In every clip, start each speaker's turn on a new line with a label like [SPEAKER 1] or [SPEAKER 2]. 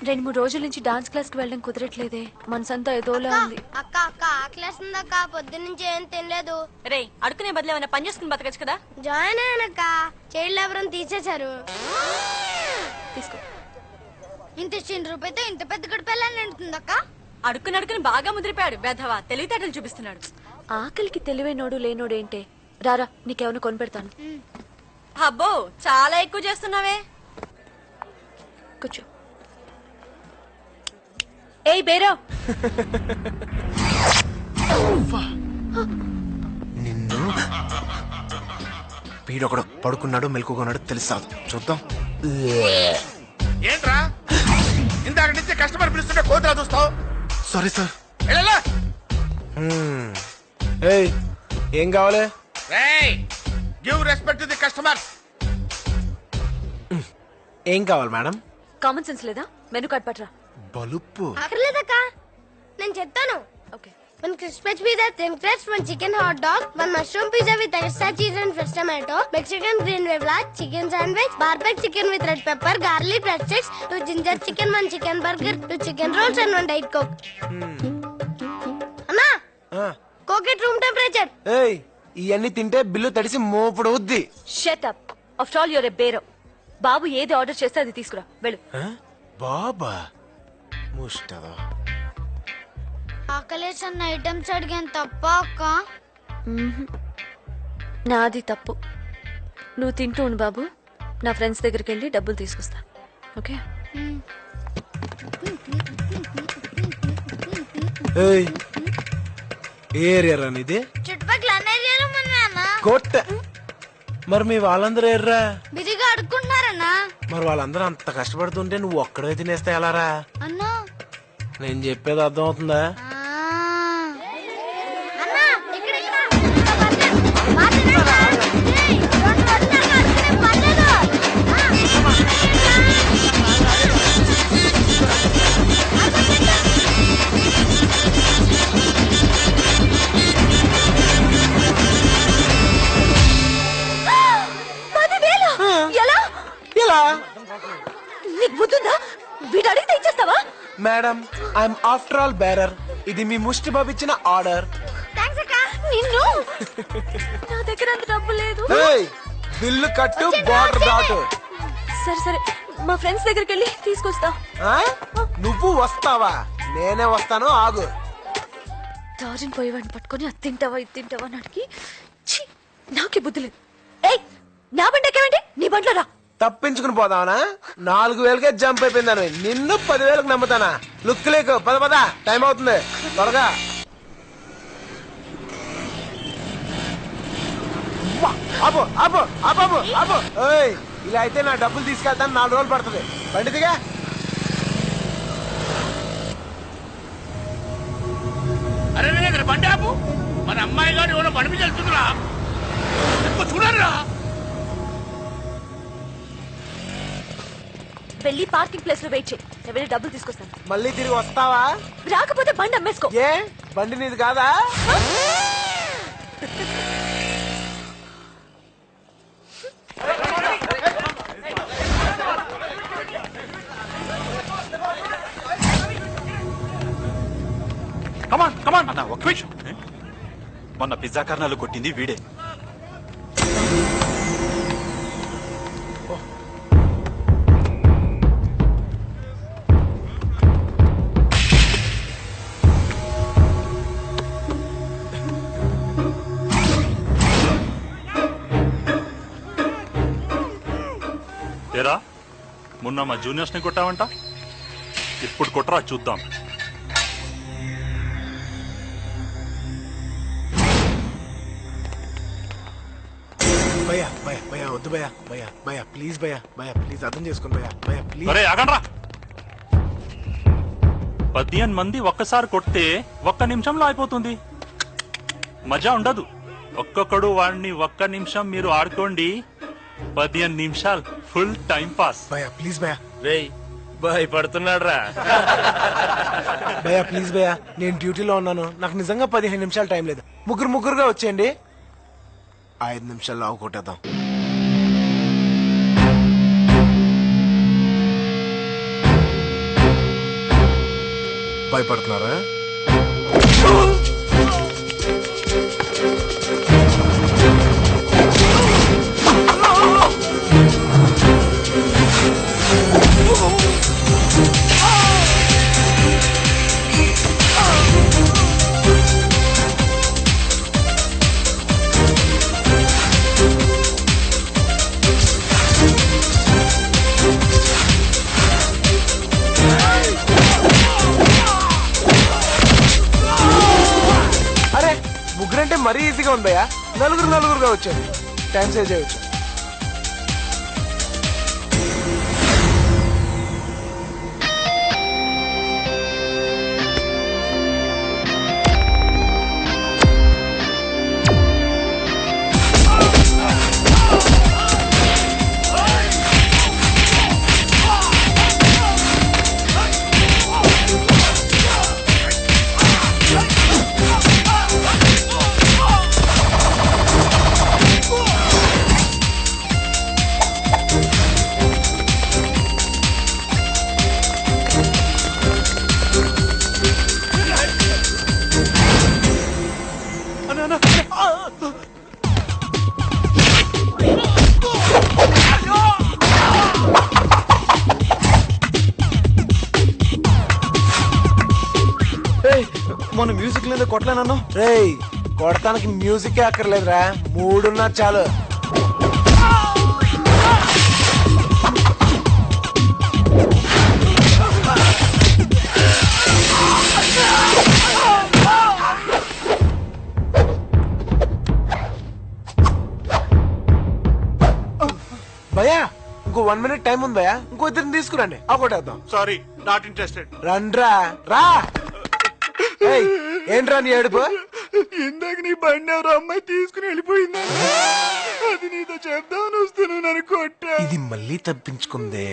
[SPEAKER 1] 2-3 రోజుల నుంచి dance class కి వెళ్ళడం కుదరట్లేదే. మనసంతా ఏదోలా ఉంది.
[SPEAKER 2] అక్క అక్క ఆకలేస్తుందక్క, పొద్దున్నుంచి ఏం తినలేదు.
[SPEAKER 1] రే అడుకునే బదులు ఏమైనా పని చేసుకుని బతకచ్చు కదా.
[SPEAKER 2] జాయిన్ అయ్యానక్క, చైల్డ్ లేబర్ తీసేశారు.
[SPEAKER 1] తీసుకో.
[SPEAKER 2] ఇంత చిన్న రూపాయితో ఇంత పెద్ద గడిపెళ్ళని ఎండుతుందక్క.
[SPEAKER 1] అడుక్కుని బాగా ముదిరిపోయాడు బెధవా, తెలివితేటలు చూపిస్తున్నాడు. ఆకలికి తెలివైనోడు లేనోడు ఏంటే. రారా నీకేమైనా కొనిపెడతాను. అబ్బో చాలా ఎక్కువ చేస్తున్నావే. కూర్చో. ఏయ్ బేరా,
[SPEAKER 3] నిన్ను వీడొకడు పడుకున్నాడు మెలుకున్నాడు తెలుసాదు. చూద్దాం.
[SPEAKER 4] ఏంట్రా ఇందాక నుంచి కస్టమర్ పిలుస్తుంటే కోతరా చూస్తావు?
[SPEAKER 3] Sorry sir.
[SPEAKER 4] వెళ్ళలా.
[SPEAKER 3] ఏయ్ ఏం కావాలి?
[SPEAKER 4] రేయ్ give respect to the customers.
[SPEAKER 3] ఏం కావాలి మేడం?
[SPEAKER 1] కామన్ సెన్స్ లేదా? మెనూ కార్డ్ పట్రా.
[SPEAKER 3] బలుపు
[SPEAKER 2] అక్కర్లేదక్క, నేను చెప్తాను.
[SPEAKER 1] Okay.
[SPEAKER 2] 1 crispy pizza, 10 crepes, 1 chicken hot dog, 1 mushroom pizza with extra cheese and fresh tomato, Mexican green wavla, chicken sandwich, barbecue chicken with red pepper, garlic bread sticks, 2 ginger chicken, 1 chicken burger, 2 chicken rolls and 1 diet coke. అన్నా coke at room temperature.
[SPEAKER 3] ఏయ్ ఇవన్నీ తింటే bill తడిసి మోపుడు అవుద్ది.
[SPEAKER 1] Shut up. After all your a bearer. బాబు ఏది order చేస్తే అది తీసుకురా, వెళ్ళు.
[SPEAKER 3] బాబా ముష్టదా.
[SPEAKER 2] ఆకలేసన్న ఐటమ్స్ అడిగాను తప్ప అక్క.
[SPEAKER 1] నాది తప్పు. నువ్వు తింటూ ఉండు బాబు, నా ఫ్రెండ్స్ దగ్గరికి వెళ్ళి డబ్బులు తీసుకొస్తా. ఓకే.
[SPEAKER 3] ఏయ్ ఏ ఏరియా రానిది?
[SPEAKER 2] చుట్టుపక్కల అన్ని ఏరియాలో ఉన్నాయన్న.
[SPEAKER 3] కోట. మరి మీ వాళ్ళందరూ ఎర్రా
[SPEAKER 2] బిజీగా అడుక్కుంటున్నారన్నా.
[SPEAKER 3] మరి వాళ్ళందరూ అంత కష్టపడుతుంటే నువ్వు ఒక్కడే తినేస్తే ఎలారా?
[SPEAKER 2] అన్నా
[SPEAKER 3] నేను చెప్పేది అర్థం అవుతుందా?
[SPEAKER 2] అన్నా ఇక్కడ ఇక్కడ పర్లేదు. ఏయ్, రెండు వదిలేయ్, అడుక్కునే పర్లేదు.
[SPEAKER 1] ఎలా
[SPEAKER 3] ఎలా?
[SPEAKER 1] నీకు బుద్ధుందా? వీడు అడిగితే ఇచ్చేస్తావా?
[SPEAKER 3] Madam I'm after all bearer. ఇది మీ ముష్టి బాబు ఇచ్చిన ఆర్డర్.
[SPEAKER 2] థాంక్స్ అక్క.
[SPEAKER 1] నిన్ను నా దగ్గర అంత డబ్బు లేదు.
[SPEAKER 3] ఏయ్ బిల్లు కట్టు, బార్డర్ దాటు.
[SPEAKER 1] సరే సరే, మా ఫ్రెండ్స్ దగ్గరికి వెళ్ళి తీసుకొస్తా.
[SPEAKER 3] ఆ? నువ్వు వస్తావా? నేనే వస్తాను, ఆగు.
[SPEAKER 1] దారిని పోయేవాడిని పట్టుకొని అది తింటావా ఇది తింటావా అని అడిగి ఛీ, నాకే బుద్ధి లేదు. ఏయ్ నా బండి ఎక్కవేంటి? నీ బండిలో రా.
[SPEAKER 3] తప్పించుకుని పోదావనా? 4,000కే జంప్ అయిపోయిందాను. నిన్ను 10,000కి నమ్ముతానా? లుక్ లేకు. పద పద, టైం అవుతుంది, త్వరగా. ఆపు ఆపు ఆపు ఆపు ఆపు. ఏయ్ ఇలా అయితే నా డబ్బులు తీసుకెళ్తాను, 4 రోజులు పడుతుంది. బండి దిగా.
[SPEAKER 4] అరే నేను బండి ఆపు. మన అమ్మాయి గారు ఎవరో బండి మీద వెళ్తుందిరా, చూడరా.
[SPEAKER 1] వెళ్ళి పార్కింగ్ ప్లేస్ లో వెయిట్ చేయి, నేను వెళ్ళి డబ్బులు తీసుకొస్తాను.
[SPEAKER 3] మళ్ళీ తిరిగి వస్తావా?
[SPEAKER 1] రాకపోతే బండి అమ్మేసుకో.
[SPEAKER 3] ఏ బండి నీది కాదా?
[SPEAKER 5] కమాన్ కమాన్ అన్న, ఒక్క నిమిషం. మొన్న పిజ్జా కార్నాలు కొట్టింది వీడే. ఏరా మొన్న మా జూనియర్స్ ని కొట్టావంట, ఇప్పుడు కొట్టరా చూద్దాం.
[SPEAKER 3] భయ్యా భయ్యా భయ్యా వద్దు భయ్యా. భయ్యా భయ్యా ప్లీజ్ భయ్యా. భయ్యా ప్లీజ్ అర్థం చేసుకోండి భయ్యా. భయ్యా ప్లీజ్.
[SPEAKER 5] అరే ఆగండ్రా. 15 మంది ఒక్కసారి కొడితే 1 నిమిషంలో అయిపోతుంది, మజా ఉండదు. ఒక్కొక్కడు వాడిని 1 నిమిషం మీరు ఆడుకోండి, 15 నిమిషాలు ఫుల్ టైం పాస్.
[SPEAKER 3] భయ్యా ప్లీజ్ భయ్యా.
[SPEAKER 4] రేయ్ భయపడుతున్నాడు రా.
[SPEAKER 3] భయ్యా ప్లీజ్ భయ్యా, నేను డ్యూటీలో ఉన్నాను, నాకు నిజంగా 15 నిమిషాలు టైం లేదు. ముగ్గురుగా వచ్చేయండి, 5 నిమిషాల్లో ఆవు కొట్టేద్దాం. భయపడుతున్నారా? అరే ముగ్గురంటే మరీ ఈజీగా ఉంది భయ్యా. నలుగురుగా వచ్చారు. టైం సేవ్ చేయొచ్చు.
[SPEAKER 6] మన మ్యూజిక్ లేదా కొట్టలేనన్నా?
[SPEAKER 3] రేయ్ కొడతానికి మ్యూజిక్ అక్కర్లేదురా, మూడున్నా చాలు. భయ్యా ఇంకో 1 minute టైం ఉంది భయ్యా. ఇంకో ఇద్దరిని తీసుకురండి, ఆ కొట్టేద్దాం.
[SPEAKER 4] Sorry, not interested.
[SPEAKER 3] రండ్రా రా. ఏయ్, ఏంట్రా నీ ఏడుపు?
[SPEAKER 6] ఇందాక నీ బండి ఎవరో అమ్మాయి తీసుకుని వెళ్ళిపోయింది. అది నీతో చెప్దామని వస్తాను, నన్ను కొట్టా.
[SPEAKER 3] ఇది మళ్ళీ తప్పించుకుందే.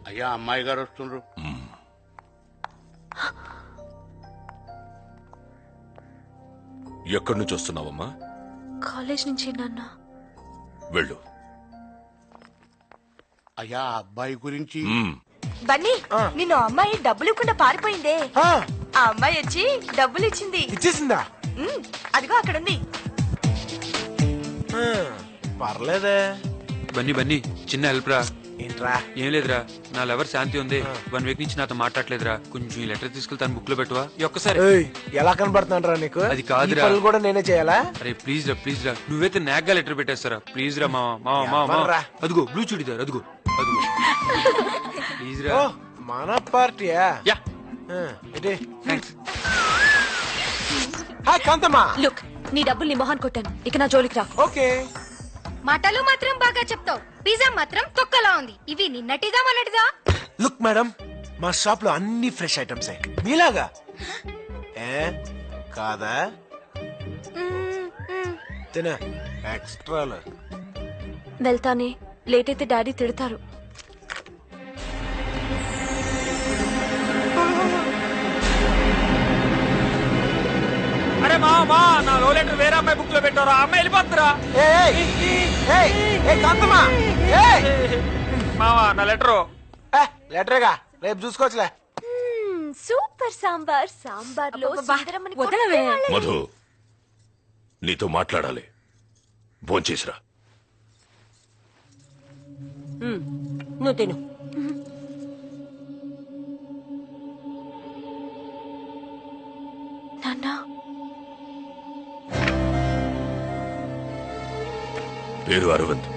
[SPEAKER 4] అయ్యా, అమ్మాయి గారు వస్తుండ్రు.
[SPEAKER 7] ఎక్కడి నుంచి వస్తున్నావమ్మా?
[SPEAKER 1] కాలేజ్ నుంచి నాన్న.
[SPEAKER 7] వెళ్ళు.
[SPEAKER 4] అయ్యా, అబ్బాయి గురించి
[SPEAKER 1] బన్నీ, నిన్ను అమ్మాయి డబ్బులు ఇవ్వకుండా పారిపోయిందే.
[SPEAKER 3] ఆ,
[SPEAKER 1] ఆ అమ్మాయి వచ్చి డబ్బులు ఇచ్చింది.
[SPEAKER 3] ఇచ్చేసిందా?
[SPEAKER 1] అదిగో అక్కడుంది.
[SPEAKER 3] ఆ, పర్లేదే.
[SPEAKER 6] బన్నీ చిన్న హెల్ప్ రా.
[SPEAKER 3] ఏంట్రా?
[SPEAKER 6] ఏం లేదురా, నా లవర్ శాంతి ఉంది. 1 week నుంచి నాతో మాట్లాడలేదురా. కొంచెం ఈ లెటర్ తీసుకెళ్తాను, బుక్ లో పెట్టువా. ఈ ఒక్కసారి.
[SPEAKER 3] ఏయ్, ఎలా కనబడుతున్నాడు రా నీకు?
[SPEAKER 6] అది కాదురా.
[SPEAKER 3] ఈ పనులు కూడా నేనే చేయాలా?
[SPEAKER 6] అరే ప్లీజ్ రా నువ్వైతే నాగ్గా లెటర్ పెట్టేస్తారా? ప్లీజ్ రా మావా.
[SPEAKER 3] ఎవర్రా?
[SPEAKER 6] అదిగో బ్లూ చుడిదార్, అదిగో ప్లీజ్ రా.
[SPEAKER 3] ఓ, మన పార్టీయా?
[SPEAKER 6] యా,
[SPEAKER 3] ఆ, ఇటీ.
[SPEAKER 6] థ్యాంక్స్.
[SPEAKER 3] హాయ్ కాంతమ్మా.
[SPEAKER 1] లుక్, నీ డబ్బులు నీ మొహాన్ కొట్టాను. ఇక నా జోలికి రా.
[SPEAKER 3] ఓకే.
[SPEAKER 2] మాటలు మాత్రం బాగా చెప్తావు, పిజ్జా మాత్రం తొక్కలా ఉంది. ఇవి నిన్నటిదా మొన్నటిదా?
[SPEAKER 3] లుక్ మేడం, మా షాప్ లో అన్ని ఫ్రెష్ ఐటమ్స్ మీలాగా. ఏ కాదా? తిన ఎక్స్ట్రాలు.
[SPEAKER 1] వెళ్తానే, లేట్ అయితే డాడీ తిడతారు.
[SPEAKER 6] అరే మా నా లో లెటర్ వేరే అమ్మాయి బుక్ లో పెట్టారా? అమ్మాయి వెళ్ళిపోతురా.
[SPEAKER 3] కాంతమ్మా,
[SPEAKER 6] మావా నా లెటరు.
[SPEAKER 3] లెటరేగా, రేపు చూసుకోవచ్చులే.
[SPEAKER 1] సూపర్ సాంబార్. సాంబార్ లో వదలవే.
[SPEAKER 7] మధు, నీతో మాట్లాడాలి. భోంచేసిరా.
[SPEAKER 1] నువ్వు తిను. నాన్నా,
[SPEAKER 7] పేరు Aravind,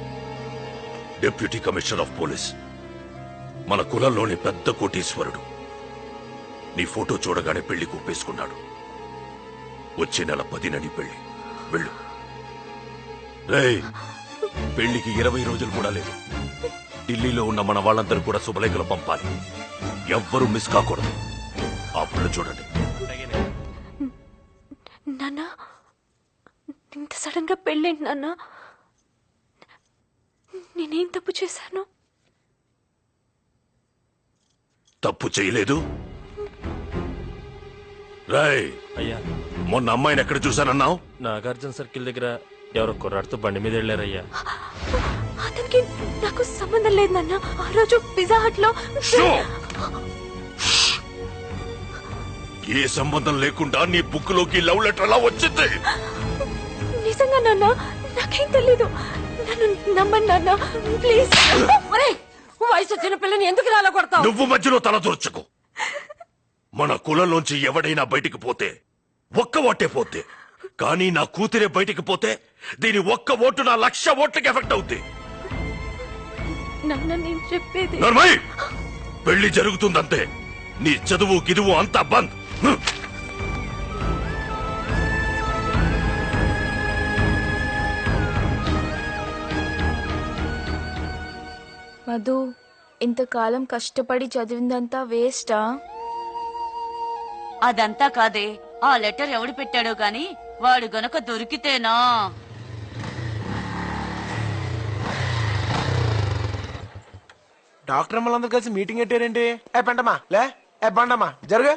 [SPEAKER 7] deputy commissioner of police. మన కులంలోని పెద్ద కోటీశ్వరుడు. నీ ఫోటో చూడగానే పెళ్లి కూపేసుకున్నాడు. వచ్చే నెల 10న నీ పెళ్లి. వెళ్ళు. రేయ్, పెళ్లికి 20 రోజులు కూడా లేదు. ఢిల్లీలో ఉన్న మన వాళ్ళందరూ కూడా శుభలేఖలు పంపాలి. ఎవ్వరూ మిస్ కాకూడదు. ఆ పిల్ల చూడండి.
[SPEAKER 1] నాన్న ఇంత సడన్ గా పెళ్ళేంటి నాన్న? నేనేం తప్పు చేశాను?
[SPEAKER 7] తప్పు చేయలేదు. రాయ్,
[SPEAKER 8] అయ్యా,
[SPEAKER 7] మొన్న అమ్మాయిని ఎక్కడ చూశానన్నావు?
[SPEAKER 8] నాగార్జున సర్కిల్ దగ్గర ఎవరో కుర్రాడితో బండి మీద వెళ్ళారయ్యా.
[SPEAKER 1] అతనికి నాకు సంబంధం లేదు నాన్న. ఆ రోజు పిజ్జా హట్ లో
[SPEAKER 7] షో! ఏ సంబంధం లేకుండా నీ బుక్ లోకి లవ్ లెటర్ అలా వచ్చింది?
[SPEAKER 1] నిజంగా నాన్న, నాకేం తెలీదు. నన్ను నమ్మండి నాన్న, ప్లీజ్. వయసు వచ్చిన పిల్లని ఎందుకు రాలా కొడతావు?
[SPEAKER 7] నువ్వు మధ్యలో తల దూర్చకు. మన కులంలోంచి ఎవడైనా బయటికి పోతే ఒక్క ఓటే పోతే, కానీ నా కూతురే బయటికి పోతే దీని ఒక్క ఓటు నా 1,00,000 ఓట్లకి ఎఫెక్ట్ అవుద్ది.
[SPEAKER 1] నాన్న నేను చెప్పేది.
[SPEAKER 7] నర్మయ్, పెళ్లి జరుగుతుందంతే. నీ చదువు గిదువు అంతా బంద్.
[SPEAKER 9] మధు, ఇంతకాలం కష్టపడి చదివిందంతా వేస్టా?
[SPEAKER 10] అదంతా కాదే, ఆ లెటర్ ఎవడు పెట్టాడో గాని వాడు గనక దొరికితేనా.
[SPEAKER 3] డాక్టర్ అమ్మలందరూ కలిసి మీటింగ్ పెట్టారేంటి? ఏ పెంటమ్మా లే, ఏ బండమ్మా జరుగు,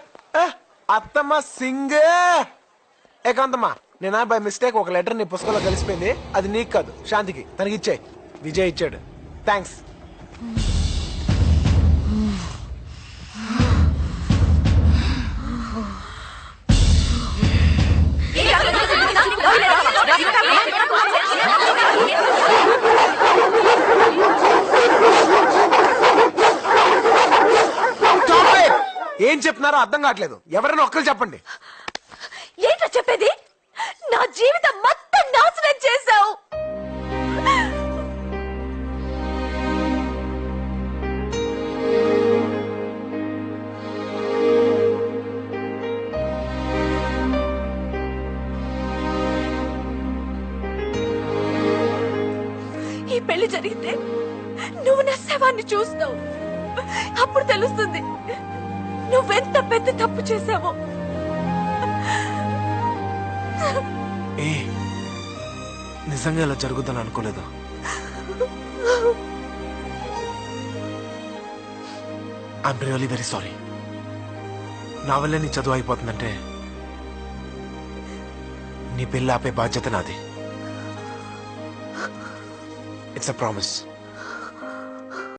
[SPEAKER 3] అత్తమ్మ సింగ్, ఏ కాంతమ్మా. నేను బై మిస్టేక్ ఒక లెటర్ నీ పుస్తకంలో కలిసిపోయింది. అది నీకు కాదు, శాంతికి. తనకి ఇచ్చాయి. విజయ్ ఇచ్చాడు. థ్యాంక్స్. ఏం చెప్తున్నారో అర్థం కావట్లేదు. ఎవరైనా ఒక్కరు చెప్పండి.
[SPEAKER 1] ఏంటో చెప్పేది? నా జీవితం మొత్తం నాశనం చేశావు. ఈ పెళ్లి జరిగితే నువ్వు నా శవాన్ని చూస్తావు. అప్పుడు తెలుస్తుంది నువ్వెంత పెద్ద తప్పు చేశావో.
[SPEAKER 3] ఏ నిజంగా ఇలా జరుగుద్దని అనుకోలేదు. I'm really very sorry. నా వల్లే నీ చదువు అయిపోతుందంటే నీ పెళ్ళి ఆపే బాధ్యత నాది. It's a promise.